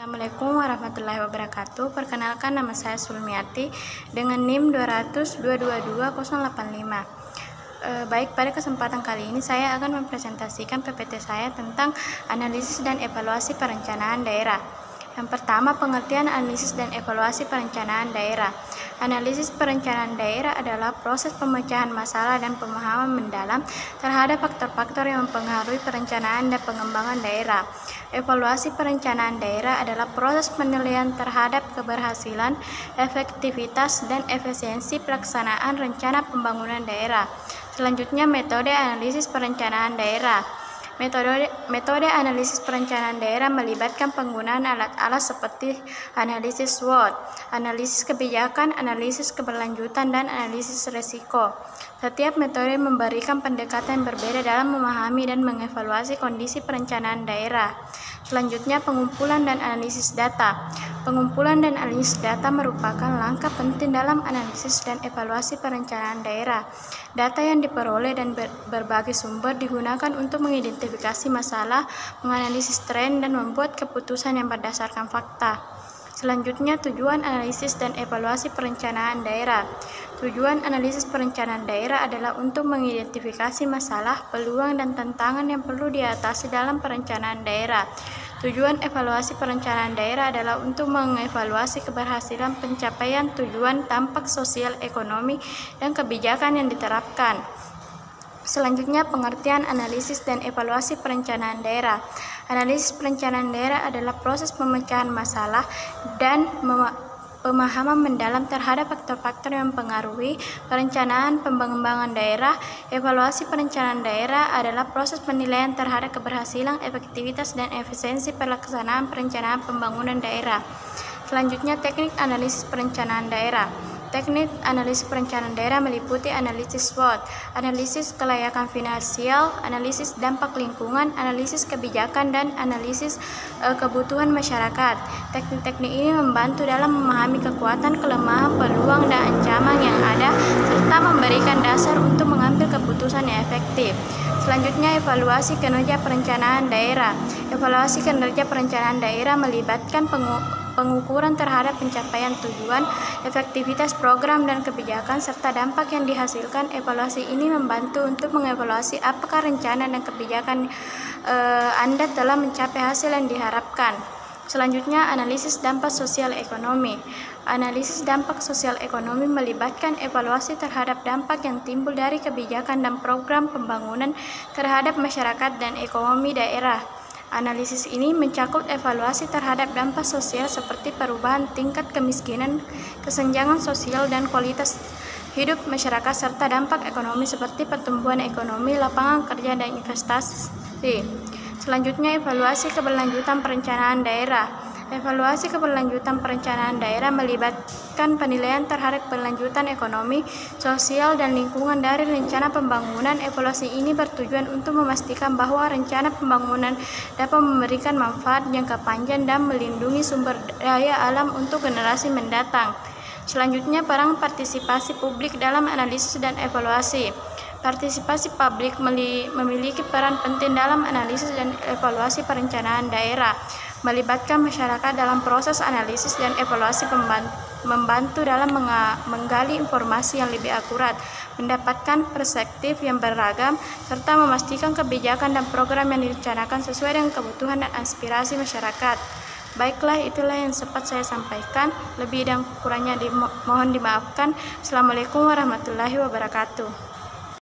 Assalamualaikum warahmatullahi wabarakatuh. Perkenalkan, nama saya Sulmiati dengan NIM 200222085. Baik, pada kesempatan kali ini saya akan mempresentasikan PPT saya tentang analisis dan evaluasi perencanaan daerah. Yang pertama, pengertian analisis dan evaluasi perencanaan daerah. Analisis perencanaan daerah adalah proses pemecahan masalah dan pemahaman mendalam terhadap faktor-faktor yang mempengaruhi perencanaan dan pengembangan daerah. Evaluasi perencanaan daerah adalah proses penilaian terhadap keberhasilan, efektivitas, dan efisiensi pelaksanaan rencana pembangunan daerah. Selanjutnya, metode analisis perencanaan daerah. Metode analisis perencanaan daerah melibatkan penggunaan alat-alat seperti analisis SWOT, analisis kebijakan, analisis keberlanjutan, dan analisis risiko. Setiap metode memberikan pendekatan berbeda dalam memahami dan mengevaluasi kondisi perencanaan daerah. Selanjutnya, pengumpulan dan analisis data. Pengumpulan dan analisis data merupakan langkah penting dalam analisis dan evaluasi perencanaan daerah. Data yang diperoleh dan berbagai sumber digunakan untuk mengidentifikasi masalah, menganalisis tren, dan membuat keputusan yang berdasarkan fakta. Selanjutnya, tujuan analisis dan evaluasi perencanaan daerah. Tujuan analisis perencanaan daerah adalah untuk mengidentifikasi masalah, peluang, dan tantangan yang perlu diatasi dalam perencanaan daerah. Tujuan evaluasi perencanaan daerah adalah untuk mengevaluasi keberhasilan pencapaian tujuan, dampak sosial, ekonomi, dan kebijakan yang diterapkan. Selanjutnya, pengertian analisis dan evaluasi perencanaan daerah. Analisis perencanaan daerah adalah proses pemecahan masalah dan pemahaman mendalam terhadap faktor-faktor yang mempengaruhi perencanaan pengembangan daerah. Evaluasi perencanaan daerah adalah proses penilaian terhadap keberhasilan, efektivitas, dan efisiensi pelaksanaan perencanaan pembangunan daerah. Selanjutnya, teknik analisis perencanaan daerah. Teknik analisis perencanaan daerah meliputi analisis SWOT, analisis kelayakan finansial, analisis dampak lingkungan, analisis kebijakan, dan analisis kebutuhan masyarakat. Teknik-teknik ini membantu dalam memahami kekuatan, kelemahan, peluang, dan ancaman yang ada, serta memberikan dasar untuk mengambil keputusan yang efektif. Selanjutnya, evaluasi kinerja perencanaan daerah. Evaluasi kinerja perencanaan daerah melibatkan pengukuran terhadap pencapaian tujuan, efektivitas program dan kebijakan, serta dampak yang dihasilkan. Evaluasi ini membantu untuk mengevaluasi apakah rencana dan kebijakan Anda telah mencapai hasil yang diharapkan. Selanjutnya, analisis dampak sosial ekonomi. Analisis dampak sosial ekonomi melibatkan evaluasi terhadap dampak yang timbul dari kebijakan dan program pembangunan terhadap masyarakat dan ekonomi daerah. Analisis ini mencakup evaluasi terhadap dampak sosial seperti perubahan tingkat kemiskinan, kesenjangan sosial, dan kualitas hidup masyarakat, serta dampak ekonomi seperti pertumbuhan ekonomi, lapangan kerja, dan investasi. Selanjutnya, evaluasi keberlanjutan perencanaan daerah. Evaluasi keberlanjutan perencanaan daerah melibatkan penilaian terhadap keberlanjutan ekonomi, sosial, dan lingkungan dari rencana pembangunan. Evaluasi ini bertujuan untuk memastikan bahwa rencana pembangunan dapat memberikan manfaat jangka panjang dan melindungi sumber daya alam untuk generasi mendatang. Selanjutnya, peran partisipasi publik dalam analisis dan evaluasi. Partisipasi publik memiliki peran penting dalam analisis dan evaluasi perencanaan daerah. Melibatkan masyarakat dalam proses analisis dan evaluasi membantu dalam menggali informasi yang lebih akurat, mendapatkan perspektif yang beragam, serta memastikan kebijakan dan program yang direncanakan sesuai dengan kebutuhan dan aspirasi masyarakat. Baiklah, itulah yang sempat saya sampaikan. Lebih dan kurangnya mohon dimaafkan. Assalamualaikum warahmatullahi wabarakatuh.